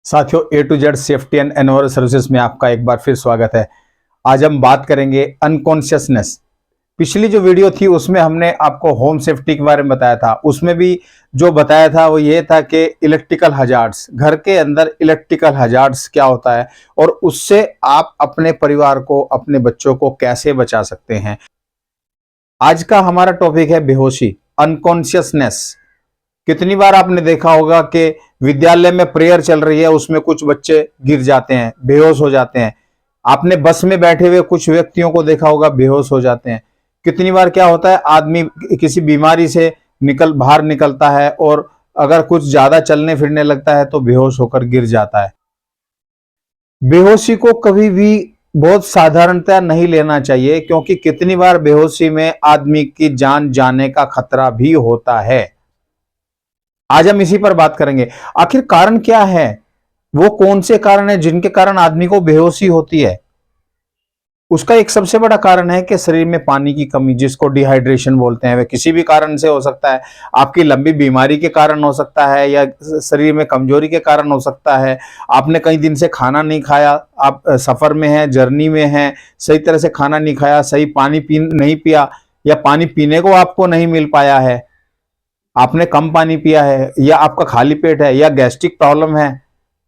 साथियों, A to Z safety and environmental services में आपका एक बार फिर स्वागत है। आज हम बात करेंगे अनकॉन्शियसनेस। पिछली जो वीडियो थी उसमें हमने आपको होम सेफ्टी के बारे में बताया था। उसमें भी जो बताया था वो ये था कि इलेक्ट्रिकल हजार्ड्स, घर के अंदर इलेक्ट्रिकल हजार्ड्स क्या होता है और उससे आप अपने परिवार को, अपने बच्चों को कैसे बचा सकते हैं। आज का हमारा टॉपिक है बेहोशी, अनकॉन्शियसनेस। कितनी बार आपने देखा होगा कि विद्यालय में प्रेयर चल रही है, उसमें कुछ बच्चे गिर जाते हैं, बेहोश हो जाते हैं। आपने बस में बैठे हुए कुछ व्यक्तियों को देखा होगा, बेहोश हो जाते हैं। कितनी बार क्या होता है, आदमी किसी बीमारी से बाहर निकलता है और अगर कुछ ज्यादा चलने फिरने लगता है तो बेहोश होकर गिर जाता है। बेहोशी को कभी भी बहुत साधारणतया नहीं लेना चाहिए, क्योंकि कितनी बार बेहोशी में आदमी की जान जाने का खतरा भी होता है। आज हम इसी पर बात करेंगे। आखिर कारण क्या है, वो कौन से कारण है जिनके कारण आदमी को बेहोशी होती है। उसका एक सबसे बड़ा कारण है कि शरीर में पानी की कमी, जिसको डिहाइड्रेशन बोलते हैं। वह किसी भी कारण से हो सकता है, आपकी लंबी बीमारी के कारण हो सकता है या शरीर में कमजोरी के कारण हो सकता है। आपने कई दिन से खाना नहीं खाया, आप सफर में हैं, जर्नी में हैं, सही तरह से खाना नहीं खाया, सही पानी नहीं पिया, या पानी पीने को आपको नहीं मिल पाया है, आपने कम पानी पिया है, या आपका खाली पेट है, या गैस्ट्रिक प्रॉब्लम है,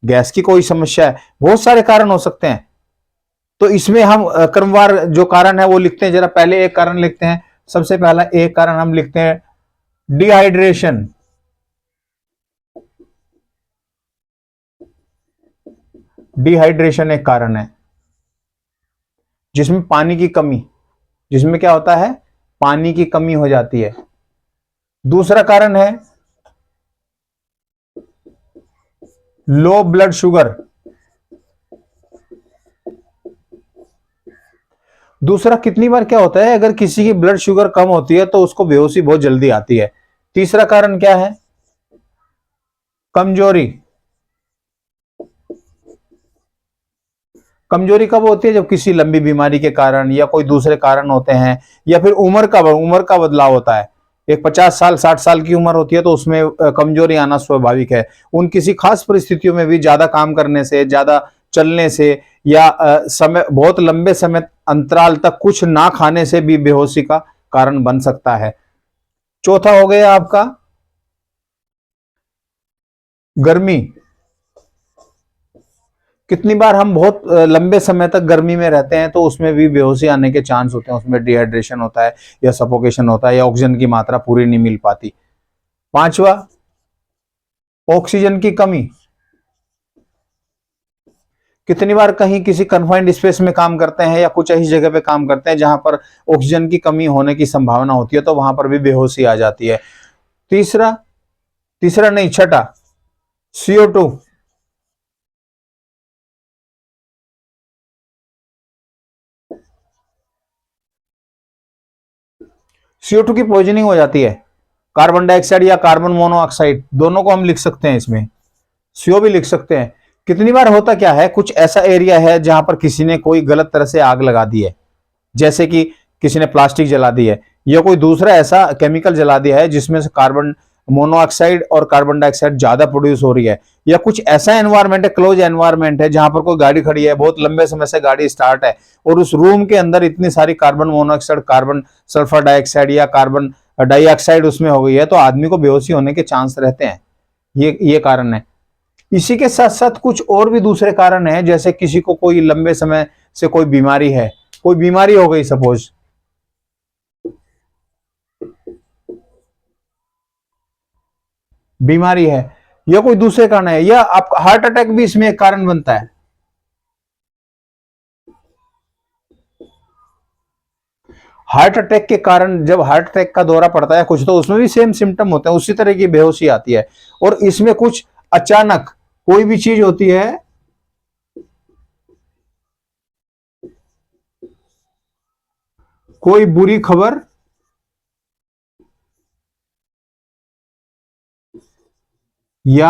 गैस की कोई समस्या है। बहुत सारे कारण हो सकते हैं। तो इसमें हम क्रमवार जो कारण है वो लिखते हैं। जरा पहले एक कारण लिखते हैं। सबसे पहला एक कारण हम लिखते हैं, डिहाइड्रेशन। डिहाइड्रेशन एक कारण है जिसमें पानी की कमी, जिसमें क्या होता है, पानी की कमी हो जाती है। दूसरा कारण है लो ब्लड शुगर। दूसरा, कितनी बार क्या होता है, अगर किसी की ब्लड शुगर कम होती है तो उसको बेहोशी बहुत जल्दी आती है। तीसरा कारण क्या है, कमजोरी। कमजोरी कब होती है, जब किसी लंबी बीमारी के कारण या कोई दूसरे कारण होते हैं, या फिर उम्र का बदलाव होता है। एक 50 साल 60 साल की उम्र होती है तो उसमें कमजोरी आना स्वाभाविक है। उन किसी खास परिस्थितियों में भी ज्यादा काम करने से, ज्यादा चलने से, या समय बहुत लंबे समय अंतराल तक कुछ ना खाने से भी बेहोशी का कारण बन सकता है। चौथा हो गया आपका गर्मी। कितनी बार हम बहुत लंबे समय तक गर्मी में रहते हैं तो उसमें भी बेहोशी आने के चांस होते हैं। उसमें डिहाइड्रेशन होता है, या सफोकेशन होता है, या ऑक्सीजन की मात्रा पूरी नहीं मिल पाती। पांचवा, ऑक्सीजन की कमी। कितनी बार कहीं किसी कन्फाइंड स्पेस में काम करते हैं या कुछ ऐसी जगह पे काम करते हैं जहां पर ऑक्सीजन की कमी होने की संभावना होती है, तो वहां पर भी बेहोशी आ जाती है। तीसरा तीसरा नहीं, छठा, CO2। CO2 की पॉइजनिंग हो जाती है। कार्बन डाइऑक्साइड या कार्बन मोनोऑक्साइड, दोनों को हम लिख सकते हैं इसमें, सीओ भी लिख सकते हैं। कितनी बार होता क्या है, कुछ ऐसा एरिया है जहां पर किसी ने कोई गलत तरह से आग लगा दी है, जैसे कि किसी ने प्लास्टिक जला दी है, या कोई दूसरा ऐसा केमिकल जला दिया है जिसमें से कार्बन मोनोऑक्साइड और कार्बन डाइऑक्साइड ज्यादा प्रोड्यूस हो रही है। या कुछ ऐसा एनवायरमेंट है, क्लोज एनवायरमेंट है, जहां पर कोई गाड़ी खड़ी है, बहुत लंबे समय से गाड़ी स्टार्ट है, और उस रूम के अंदर इतनी सारी carbon monoxide, carbon sulphur dioxide या कार्बन डाइऑक्साइड उसमें हो गई है, तो आदमी को बेहोशी होने के चांस रहते हैं। ये कारण है। इसी के साथ साथ कुछ और भी दूसरे कारण हैं, जैसे किसी को कोई लंबे समय से कोई बीमारी है, कोई बीमारी हो गई, सपोज बीमारी है, या कोई दूसरे कारण है, या आपका हार्ट अटैक भी इसमें एक कारण बनता है। हार्ट अटैक के कारण, जब हार्ट अटैक का दौरा पड़ता है कुछ, तो उसमें भी सेम सिम्टम होते हैं, उसी तरह की बेहोशी आती है। और इसमें कुछ अचानक कोई भी चीज होती है, कोई बुरी खबर या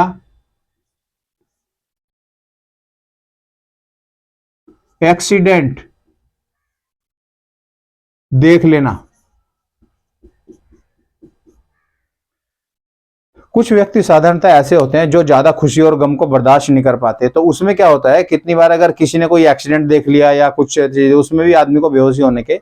एक्सीडेंट देख लेना, कुछ व्यक्ति साधारणतः ऐसे होते हैं जो ज्यादा खुशी और गम को बर्दाश्त नहीं कर पाते। तो उसमें क्या होता है, कितनी बार अगर किसी ने कोई एक्सीडेंट देख लिया या कुछ चीज, उसमें भी आदमी को बेहोशी होने के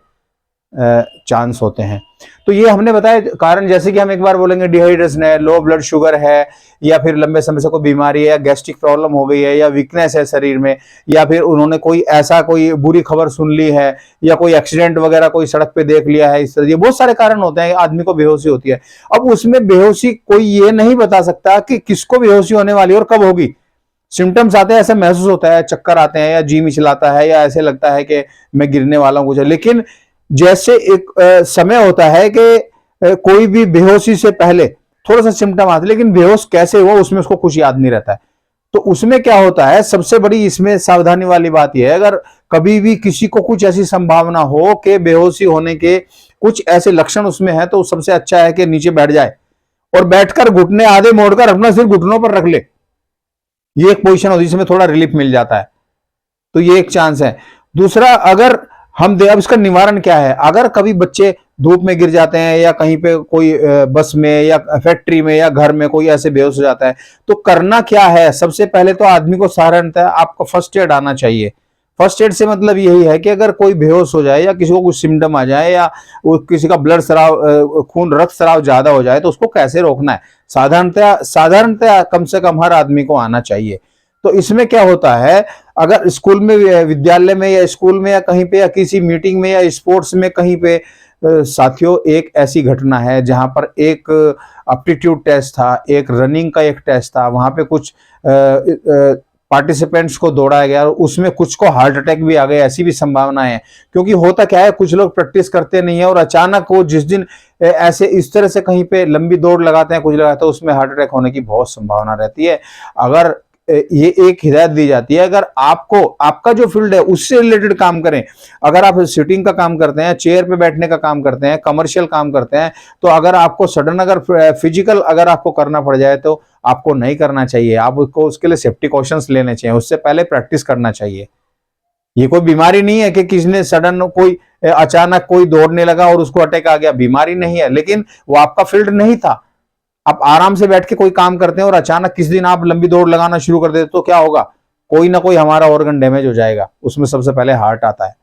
चांस होते हैं। तो ये हमने बताया कारण, जैसे कि हम एक बार बोलेंगे डिहाइड्रेशन है, लो ब्लड शुगर है, या फिर लंबे समय से कोई बीमारी है, या गैस्ट्रिक प्रॉब्लम हो गई है, या वीकनेस है शरीर में, या फिर उन्होंने कोई ऐसा कोई बुरी खबर सुन ली है, या कोई एक्सीडेंट वगैरह कोई सड़क पे देख लिया है। इस तरह ये बहुत सारे कारण होते हैं, आदमी को बेहोशी होती है। अब उसमें बेहोशी कोई ये नहीं बता सकता कि किसको बेहोशी होने वाली है और कब होगी। सिम्टम्स आते हैं, ऐसा महसूस होता है, चक्कर आते हैं, या जी मिचलाता है, या ऐसे लगता है कि मैं गिरने वाला हूं कुछ। लेकिन जैसे एक समय होता है कि कोई भी बेहोशी से पहले थोड़ा सा सिम्टम आते, लेकिन बेहोश कैसे हुआ उसमें उसको कुछ याद नहीं रहता है। तो उसमें क्या होता है, सबसे बड़ी इसमें सावधानी वाली बात यह है, अगर कभी भी किसी को कुछ ऐसी संभावना हो कि बेहोशी होने के कुछ ऐसे लक्षण उसमें है, तो सबसे अच्छा है कि नीचे बैठ जाए और बैठकर घुटने आधे मोड़कर अपना सिर घुटनों पर रख ले। ये एक पोजीशन होती है जिसमें थोड़ा रिलीफ मिल जाता है। तो ये एक चांस है। दूसरा, अगर हम अब इसका निवारण क्या है, अगर कभी बच्चे धूप में गिर जाते हैं, या कहीं पे कोई बस में या फैक्ट्री में या घर में कोई ऐसे बेहोश हो जाता है, तो करना क्या है। सबसे पहले तो आदमी को साधारणतः आपको फर्स्ट एड आना चाहिए। फर्स्ट एड से मतलब यही है कि अगर कोई बेहोश हो जाए, या किसी को कुछ सिम्टम आ जाए, या किसी का ब्लड स्राव, खून रक्त स्राव ज्यादा हो जाए, तो उसको कैसे रोकना है। साधारणतः कम से कम हर आदमी को आना चाहिए। तो इसमें क्या होता है, अगर स्कूल में, विद्यालय में, या स्कूल में, या कहीं पे, या किसी मीटिंग में, या स्पोर्ट्स में कहीं पे, साथियों एक ऐसी घटना है जहां पर एक एप्टीट्यूड टेस्ट था, एक रनिंग का एक टेस्ट था, वहां पे कुछ पार्टिसिपेंट्स को दौड़ाया गया और उसमें कुछ को हार्ट अटैक भी आ गया, ऐसी भी संभावना है। क्योंकि होता क्या है, कुछ लोग प्रैक्टिस करते नहीं है और अचानक वो जिस दिन ऐसे इस तरह से कहीं पे लंबी दौड़ लगाते हैं, कुछ लगाते हैं, उसमें हार्ट अटैक होने की बहुत संभावना रहती है। अगर ये एक हिदायत दी जाती है, अगर आपको आपका जो फील्ड है उससे रिलेटेड काम करें। अगर आप सिटिंग का काम करते हैं, चेयर पे बैठने का काम करते हैं, कमर्शियल काम करते हैं, तो अगर आपको सडन अगर फिजिकल अगर आपको करना पड़ जाए तो आपको नहीं करना चाहिए। आपको उसके लिए सेफ्टी कॉशंस लेने चाहिए, उससे पहले प्रैक्टिस करना चाहिए। ये कोई बीमारी नहीं है कि किसी ने सडन कोई अचानक कोई दौड़ने लगा और उसको अटैक आ गया, बीमारी नहीं है, लेकिन वो आपका फील्ड नहीं था। आप आराम से बैठ के कोई काम करते हैं और अचानक किसी दिन आप लंबी दौड़ लगाना शुरू कर देते, तो क्या होगा, कोई ना कोई हमारा ऑर्गन डैमेज हो जाएगा। उसमें सबसे पहले हार्ट आता है।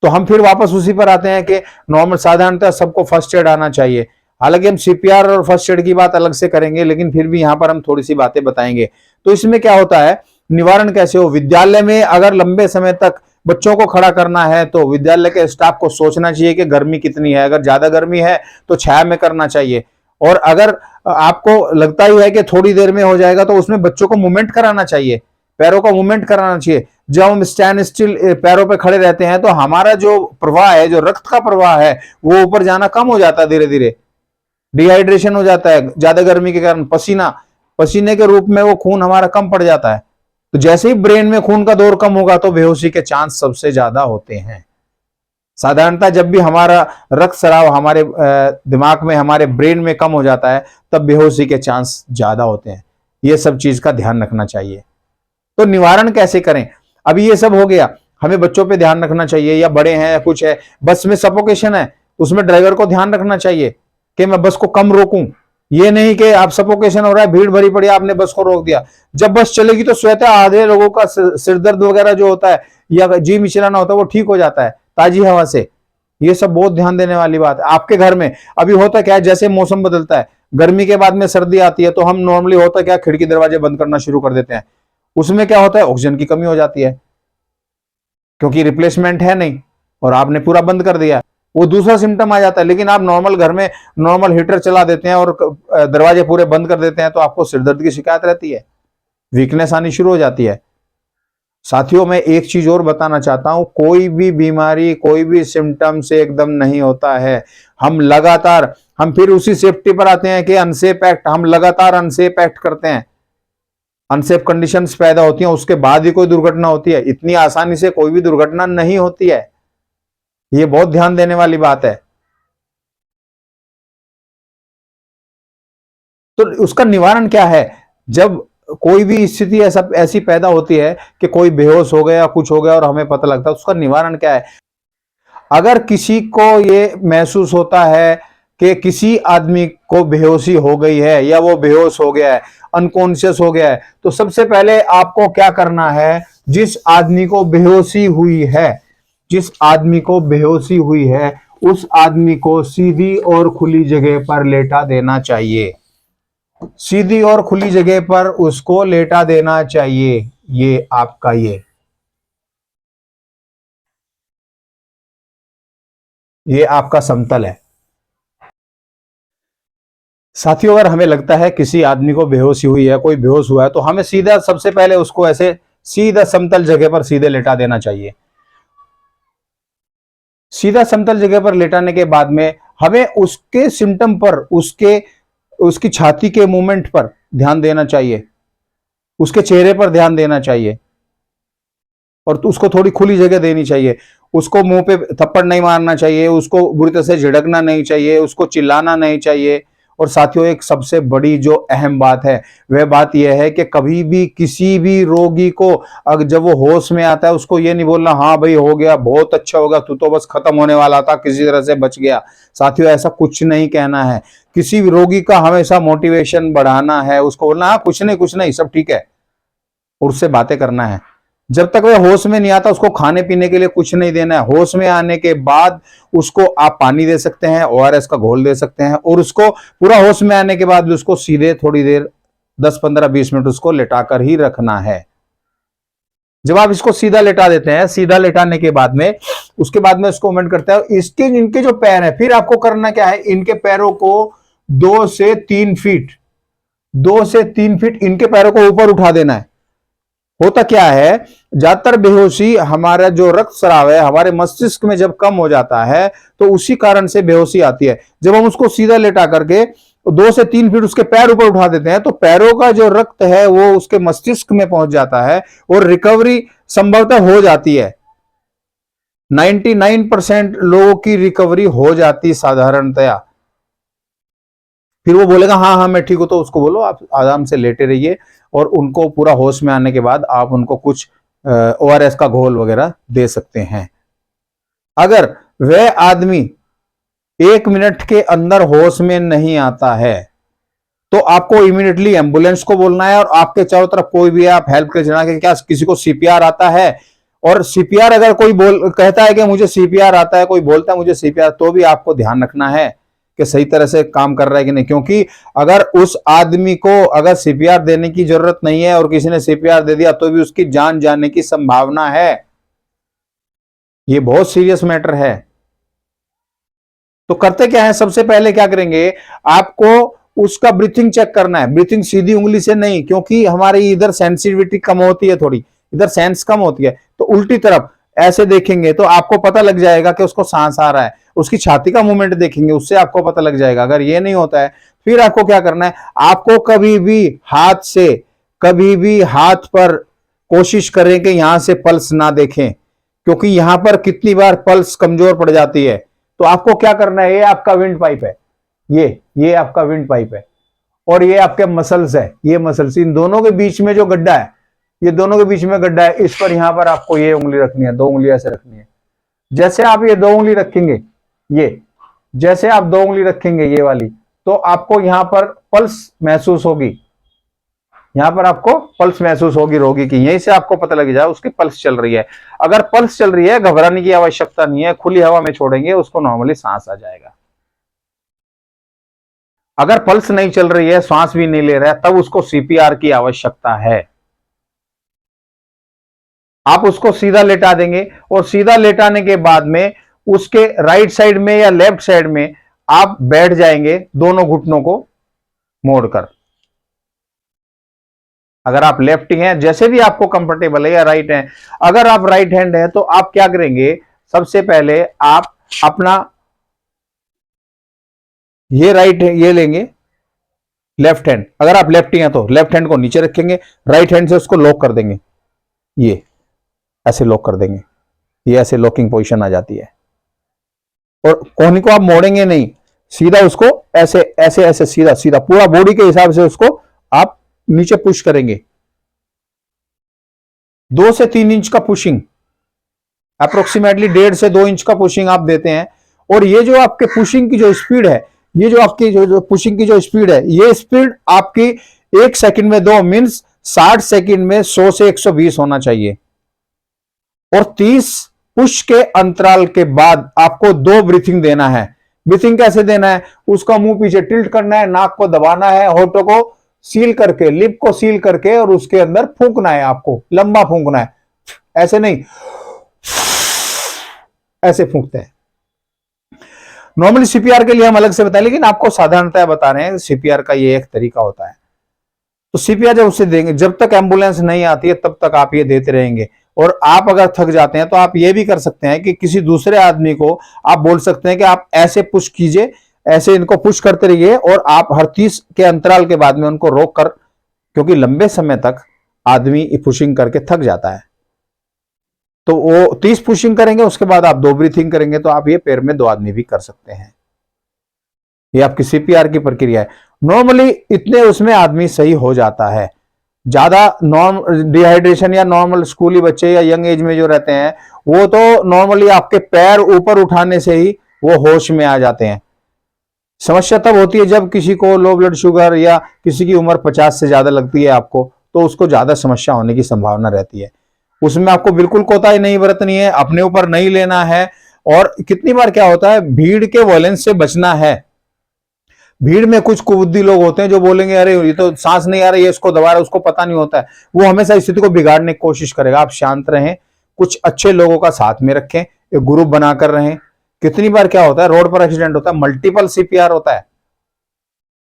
तो हम फिर वापस उसी पर आते हैं कि नॉर्मल साधारणतः सबको फर्स्ट एड आना चाहिए। हालांकि हम सीपीआर और फर्स्ट एड की बात अलग से करेंगे, लेकिन फिर भी यहां पर हम थोड़ी सी बातें बताएंगे। तो इसमें क्या होता है, निवारण कैसे हो। विद्यालय में अगर लंबे समय तक बच्चों को खड़ा करना है, तो विद्यालय के स्टाफ को सोचना चाहिए कि गर्मी कितनी है। अगर ज्यादा गर्मी है तो छाया में करना चाहिए, और अगर आपको लगता ही है कि थोड़ी देर में हो जाएगा, तो उसमें बच्चों को मूवमेंट कराना चाहिए, पैरों का मूवमेंट कराना चाहिए। जब हम स्टैंड स्टिल पैरों पे खड़े रहते हैं, तो हमारा जो प्रवाह है, जो रक्त का प्रवाह है, वो ऊपर जाना कम हो जाता है, धीरे धीरे डिहाइड्रेशन हो जाता है ज्यादा गर्मी के कारण। पसीने के रूप में वो खून हमारा कम पड़ जाता है। तो जैसे ही ब्रेन में खून का दौर कम होगा, तो बेहोशी के चांस सबसे ज्यादा होते हैं। साधारणतः जब भी हमारा रक्त स्राव हमारे दिमाग में, हमारे ब्रेन में कम हो जाता है, तब बेहोशी के चांस ज्यादा होते हैं। ये सब चीज का ध्यान रखना चाहिए। तो निवारण कैसे करें, अभी ये सब हो गया, हमें बच्चों पे ध्यान रखना चाहिए, या बड़े हैं या कुछ है, बस में सफोकेशन है, उसमें ड्राइवर को ध्यान रखना चाहिए कि मैं बस को कम रोकूं। ये नहीं कि आप सफोकेशन हो रहा है, भीड़ भरी पड़ी, आपने बस को रोक दिया। जब बस चलेगी तो स्वतः आधे लोगों का सिर दर्द वगैरह जो होता है, या जी मिचलाना होता है, वो ठीक हो जाता है ताजी हवा से। ये सब बहुत ध्यान देने वाली बात है। आपके घर में अभी होता क्या है, जैसे मौसम बदलता है, गर्मी के बाद में सर्दी आती है, तो हम नॉर्मली होता क्या, खिड़की दरवाजे बंद करना शुरू कर देते हैं। उसमें क्या होता है, ऑक्सीजन की कमी हो जाती है, क्योंकि रिप्लेसमेंट है नहीं, और आपने पूरा बंद कर दिया, वो दूसरा सिम्टम आ जाता है। लेकिन आप नॉर्मल घर में नॉर्मल हीटर चला देते हैं और दरवाजे पूरे बंद कर देते हैं, तो आपको सिरदर्द की शिकायत रहती है, वीकनेस आनी शुरू हो जाती है। साथियों, मैं एक चीज और बताना चाहता हूं, कोई भी बीमारी, कोई भी सिम्टम से एकदम नहीं होता है। हम लगातार, हम फिर उसी सेफ्टी पर आते हैं कि अनसेफ एक्ट, हम लगातार अनसेफ एक्ट करते हैं, अनसेफ कंडीशंस पैदा होती हैं, उसके बाद ही कोई दुर्घटना होती है। इतनी आसानी से कोई भी दुर्घटना नहीं होती है, ये बहुत ध्यान देने वाली बात है। तो उसका निवारण क्या है, जब कोई भी स्थिति ऐसी पैदा होती है कि कोई बेहोश हो गया, कुछ हो गया और हमें पता लगता है, उसका निवारण क्या है। अगर किसी को ये महसूस होता है कि किसी आदमी को बेहोशी हो गई है या वो बेहोश हो गया है, अनकॉन्शियस हो गया है, तो सबसे पहले आपको क्या करना है, जिस आदमी को बेहोशी हुई है, जिस आदमी को बेहोशी हुई है, उस आदमी को सीधी और खुली जगह पर लेटा देना चाहिए। सीधी और खुली जगह पर उसको लेटा देना चाहिए। ये आपका ये आपका समतल है। साथियों, अगर हमें लगता है किसी आदमी को बेहोशी हुई है, कोई बेहोश हुआ है, तो हमें सीधा सबसे पहले उसको ऐसे सीधा समतल जगह पर सीधे लेटा देना चाहिए। सीधा समतल जगह पर लेटाने के बाद में हमें उसके सिम्टम पर, उसकी छाती के मूवमेंट पर ध्यान देना चाहिए, उसके चेहरे पर ध्यान देना चाहिए, और उसको थोड़ी खुली जगह देनी चाहिए। उसको मुंह पे थप्पड़ नहीं मारना चाहिए, उसको बुरी तरह से झिड़कना नहीं चाहिए, उसको चिल्लाना नहीं चाहिए। और साथियों, एक सबसे बड़ी जो अहम बात है, वह बात यह है कि कभी भी किसी भी रोगी को अगर जब वो होश में आता है, उसको ये नहीं बोलना हाँ भाई हो गया, बहुत अच्छा होगा, तू तो बस खत्म होने वाला था, किसी तरह से बच गया। साथियों, ऐसा कुछ नहीं कहना है। किसी भी रोगी का हमेशा मोटिवेशन बढ़ाना है, उसको बोलना हाँ कुछ नहीं सब ठीक है, और उससे बातें करना है। जब तक वह होश में नहीं आता, उसको खाने पीने के लिए कुछ नहीं देना है। होश में आने के बाद उसको आप पानी दे सकते हैं, ओआरएस का घोल दे सकते हैं, और उसको पूरा होश में आने के बाद भी उसको सीधे थोड़ी देर 10-15-20 मिनट उसको लेटाकर ही रखना है। जब आप इसको सीधा लेटा देते हैं, सीधा लेटाने के बाद में उसके बाद में इसको मूवमेंट करते हैं, इनके जो पैर है, फिर आपको करना क्या है, इनके पैरों को 2 से 3 फीट 2 से 3 फीट इनके पैरों को ऊपर उठा देना है। होता क्या है, ज्यादातर बेहोशी हमारा जो रक्त स्राव है हमारे मस्तिष्क में जब कम हो जाता है, तो उसी कारण से बेहोशी आती है। जब हम उसको सीधा लेटा करके 2 से 3 फीट उसके पैर ऊपर उठा देते हैं, तो पैरों का जो रक्त है वो उसके मस्तिष्क में पहुंच जाता है, और रिकवरी संभवतः हो जाती है। 99% लोगों की रिकवरी हो जाती साधारणतया। फिर वो बोलेगा हाँ हाँ मैं ठीक हूं, तो उसको बोलो आप आराम से लेटे रहिए, और उनको पूरा होश में आने के बाद आप उनको कुछ ओआरएस का घोल वगैरह दे सकते हैं। अगर वह आदमी 1 मिनट के अंदर होश में नहीं आता है, तो आपको इमीडिएटली एम्बुलेंस को बोलना है, और आपके चारों तरफ कोई भी आप हेल्प के जना के क्या किसी को सीपीआर आता है, और सीपीआर अगर कोई कहता है कि मुझे सीपीआर आता है, कोई बोलता है मुझे सीपीआर, तो भी आपको ध्यान रखना है कि सही तरह से काम कर रहा है कि नहीं। क्योंकि अगर उस आदमी को अगर सीपीआर देने की जरूरत नहीं है और किसी ने सीपीआर दे दिया, तो भी उसकी जान जाने की संभावना है। ये बहुत सीरियस मैटर है। तो करते क्या है, सबसे पहले क्या करेंगे, आपको उसका ब्रीथिंग चेक करना है। ब्रीथिंग सीधी उंगली से नहीं, क्योंकि हमारी इधर सेंसिटिविटी कम होती है, थोड़ी इधर सेंस कम होती है, तो उल्टी तरफ ऐसे देखेंगे तो आपको पता लग जाएगा कि उसको सांस आ रहा है। उसकी छाती का मूवमेंट देखेंगे, उससे आपको पता लग जाएगा। अगर ये नहीं होता है, फिर आपको क्या करना है, आपको कभी भी हाथ पर कोशिश करें कि यहां से पल्स ना देखें, क्योंकि यहां पर कितनी बार पल्स कमजोर पड़ जाती है। तो आपको क्या करना है, ये आपका विंड पाइप है, ये आपका विंड पाइप है, और ये आपके मसल्स है, ये मसल्स, इन दोनों के बीच में जो गड्ढा है, ये दोनों के बीच में गड्ढा है, इस पर यहां पर आपको ये उंगली रखनी है, 2 उंगली ऐसे रखनी है। जैसे आप ये 2 उंगली रखेंगे, जैसे आप 2 उंगली रखेंगे ये वाली, तो आपको यहां पर पल्स महसूस होगी, यहां पर आपको पल्स महसूस होगी रोगी की। यहीं से आपको पता लग जाए उसकी पल्स चल रही है। अगर पल्स चल रही है, घबराने की आवश्यकता नहीं है, खुली हवा में छोड़ेंगे उसको, नॉर्मली सांस आ जाएगा। अगर पल्स नहीं चल रही है, सांस भी नहीं ले रहा है, तब उसको सीपीआर की आवश्यकता है। आप उसको सीधा लेटा देंगे, और सीधा लेटाने के बाद में उसके राइट साइड में या लेफ्ट साइड में आप बैठ जाएंगे, दोनों घुटनों को मोड़कर। अगर आप लेफ्टी हैं, जैसे भी आपको कंफर्टेबल है, या राइट है, अगर आप राइट हैंड है, तो आप क्या करेंगे, सबसे पहले आप अपना ये राइट ये लेंगे, लेफ्ट हैंड, अगर आप लेफ्टी हैं तो लेफ्ट हैंड को नीचे रखेंगे, राइट हैंड से उसको लॉक कर देंगे, ये ऐसे लॉक कर देंगे, ये ऐसे लॉकिंग पोजीशन आ जाती है। और कोहनी को आप मोड़ेंगे नहीं, सीधा उसको ऐसे ऐसे ऐसे सीधा सीधा पूरा बॉडी के हिसाब से उसको आप नीचे पुश करेंगे। 2 से 3 इंच का पुशिंग, अप्रोक्सीमेटली 1.5 से 2 इंच का पुशिंग आप देते हैं। और ये जो आपके पुशिंग की जो स्पीड है, ये जो आपकी जो पुशिंग की जो स्पीड है, ये स्पीड आपकी 1 सेकंड में 2 मीन्स 60 सेकंड में 100 से 120 होना चाहिए। और 30 पुश के अंतराल के बाद आपको 2 ब्रीथिंग देना है। ब्रीथिंग कैसे देना है? उसका मुंह पीछे टिल्ट करना है, नाक को दबाना है, होठों को सील करके, लिप को सील करके, और उसके अंदर फूंकना है। आपको लंबा फूंकना है, ऐसे नहीं, ऐसे फूंकते हैं। नॉर्मली सीपीआर के लिए हम अलग से बताएं, लेकिन आपको साधारणतः बता रहे हैं सीपीआर का ये एक तरीका होता है। तो सीपीआर जब उसे देंगे, जब तक एम्बुलेंस नहीं आती है तब तक आप ये देते रहेंगे। और आप अगर थक जाते हैं तो आप ये भी कर सकते हैं कि किसी दूसरे आदमी को आप बोल सकते हैं कि आप ऐसे पुश कीजिए, ऐसे इनको पुश करते रहिए, और आप हर 30 के अंतराल के बाद में उनको रोक कर, क्योंकि लंबे समय तक आदमी पुशिंग करके थक जाता है, तो वो 30 पुशिंग करेंगे, उसके बाद आप 2 ब्रीथिंग करेंगे, तो आप ये पैर में 2 आदमी भी कर सकते हैं। ये आपकी सीपीआर की प्रक्रिया है। नॉर्मली इतने उसमें आदमी सही हो जाता है। ज्यादा डिहाइड्रेशन या नॉर्मल स्कूली बच्चे या यंग एज में जो रहते हैं, वो तो नॉर्मली आपके पैर ऊपर उठाने से ही वो होश में आ जाते हैं। समस्या तब होती है जब किसी को लो ब्लड शुगर या किसी की उम्र 50 से ज्यादा लगती है आपको, तो उसको ज्यादा समस्या होने की संभावना रहती है। उसमें आपको बिल्कुल कोताही नहीं बरतनी है, अपने ऊपर नहीं लेना है। और कितनी बार क्या होता है, भीड़ के वायलेंस से बचना है। भीड़ में कुछ कुबुद्धि लोग होते हैं जो बोलेंगे अरे ये तो सांस नहीं आ रही है, इसको दबा रहा है, उसको पता नहीं होता है। वो हमेशा स्थिति को बिगाड़ने की कोशिश करेगा। आप शांत रहें, कुछ अच्छे लोगों का साथ में रखें, एक ग्रुप बनाकर रहें। कितनी बार क्या होता है, रोड पर एक्सीडेंट होता है, मल्टीपल सीपीआर होता है।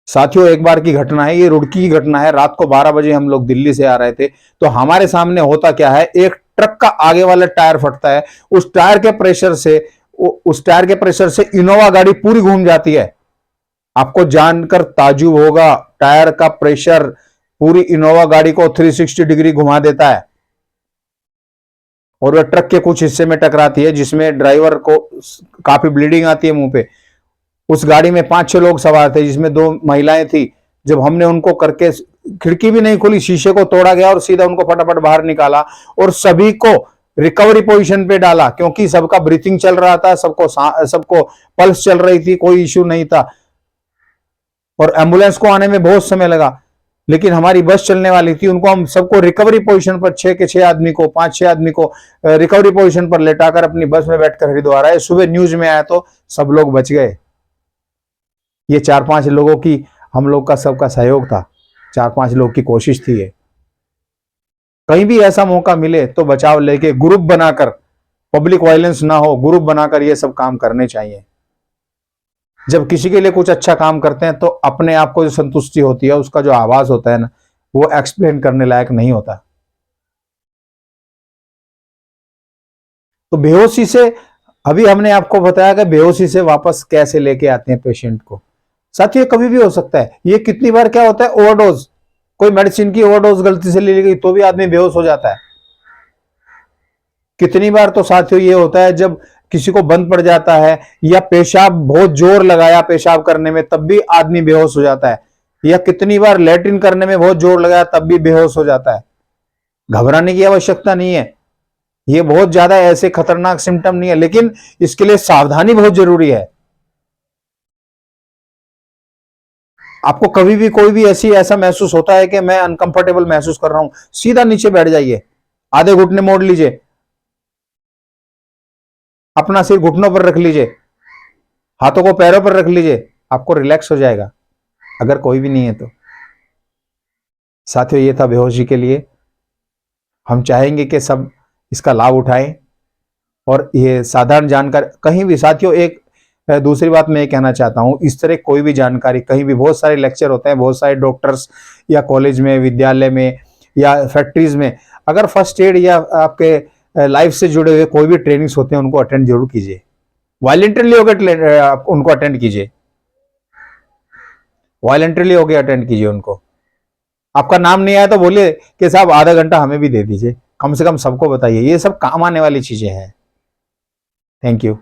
साथियों, एक बार की घटना है, ये रुड़की की घटना है। रात को 12 बजे हम लोग दिल्ली से आ रहे थे, तो हमारे सामने होता क्या है, एक ट्रक का आगे वाला टायर फटता है। उस टायर के प्रेशर से इनोवा गाड़ी पूरी घूम जाती है। आपको जानकर ताज्जुब होगा, टायर का प्रेशर पूरी इनोवा गाड़ी को 360 डिग्री घुमा देता है, और वह ट्रक के कुछ हिस्से में टकराती है, जिसमें ड्राइवर को काफी ब्लीडिंग आती है मुंह पे। उस गाड़ी में 5-6 लोग सवार थे, जिसमें 2 महिलाएं थी। जब हमने उनको करके, खिड़की भी नहीं खुली, शीशे को तोड़ा गया और सीधा उनको फटाफट बाहर निकाला और सभी को रिकवरी पोजीशन पे डाला, क्योंकि सबका ब्रीथिंग चल रहा था, सबको पल्स चल रही थी, कोई इश्यू नहीं था। और एम्बुलेंस को आने में बहुत समय लगा, लेकिन हमारी बस चलने वाली थी। उनको हम सबको रिकवरी पोजीशन पर 6 के 6 आदमी को, 5-6 आदमी को रिकवरी पोजीशन पर लेटाकर अपनी बस में बैठकर हरिद्वार आए। सुबह न्यूज में आया तो सब लोग बच गए। ये 4-5 लोगों की, हम लोग का सबका सहयोग था, 4-5 लोग की कोशिश थी ये। कहीं भी ऐसा मौका मिले तो बचाव लेके ग्रुप बनाकर, पब्लिक वायलेंस ना हो, ग्रुप बनाकर ये सब काम करने चाहिए। जब किसी के लिए कुछ अच्छा काम करते हैं तो अपने आप को जो संतुष्टि होती है, उसका जो आवाज होता है ना, वो एक्सप्लेन करने लायक नहीं होता। तो बेहोशी से, अभी हमने आपको बताया कि बेहोशी से वापस कैसे लेके आते हैं पेशेंट को। साथियों, कभी भी हो सकता है। ये कितनी बार क्या होता है, ओवरडोज, कोई मेडिसिन की ओवरडोज गलती से ले ली गई तो भी आदमी बेहोश हो जाता है। कितनी बार तो साथियों ये होता है जब किसी को बंद पड़ जाता है, या पेशाब बहुत जोर लगाया पेशाब करने में तब भी आदमी बेहोश हो जाता है, या कितनी बार लैट्रिन करने में बहुत जोर लगाया तब भी बेहोश हो जाता है। घबराने की आवश्यकता नहीं है, ये बहुत ज्यादा ऐसे खतरनाक सिम्टम नहीं है, लेकिन इसके लिए सावधानी बहुत जरूरी है। आपको कभी भी कोई भी ऐसा महसूस होता है कि मैं अनकंफर्टेबल महसूस कर रहा हूं, सीधा नीचे बैठ जाइए, आधे घुटने मोड़ लीजिए, अपना सिर घुटनों पर रख लीजिए, हाथों को पैरों पर रख लीजिए, आपको रिलैक्स हो जाएगा, अगर कोई भी नहीं है तो। साथियों, ये था बेहोशी के लिए। हम चाहेंगे कि सब इसका लाभ उठाएं, और ये साधारण जानकारी कहीं भी, साथियों एक दूसरी बात मैं ये कहना चाहता हूं, इस तरह कोई भी जानकारी कहीं भी, बहुत सारे लेक्चर होते हैं, बहुत सारे डॉक्टर्स या कॉलेज में, विद्यालय में या फैक्ट्रीज में, अगर फर्स्ट एड या आपके लाइफ से जुड़े हुए कोई भी ट्रेनिंग्स होते हैं, उनको अटेंड जरूर कीजिए। वॉलंटरली होकर उनको अटेंड कीजिए, वॉलंटरली होकर अटेंड कीजिए उनको। आपका नाम नहीं आया तो बोलिए कि साहब आधा घंटा हमें भी दे दीजिए, कम से कम सबको बताइए। ये सब काम आने वाली चीजें हैं। Thank you.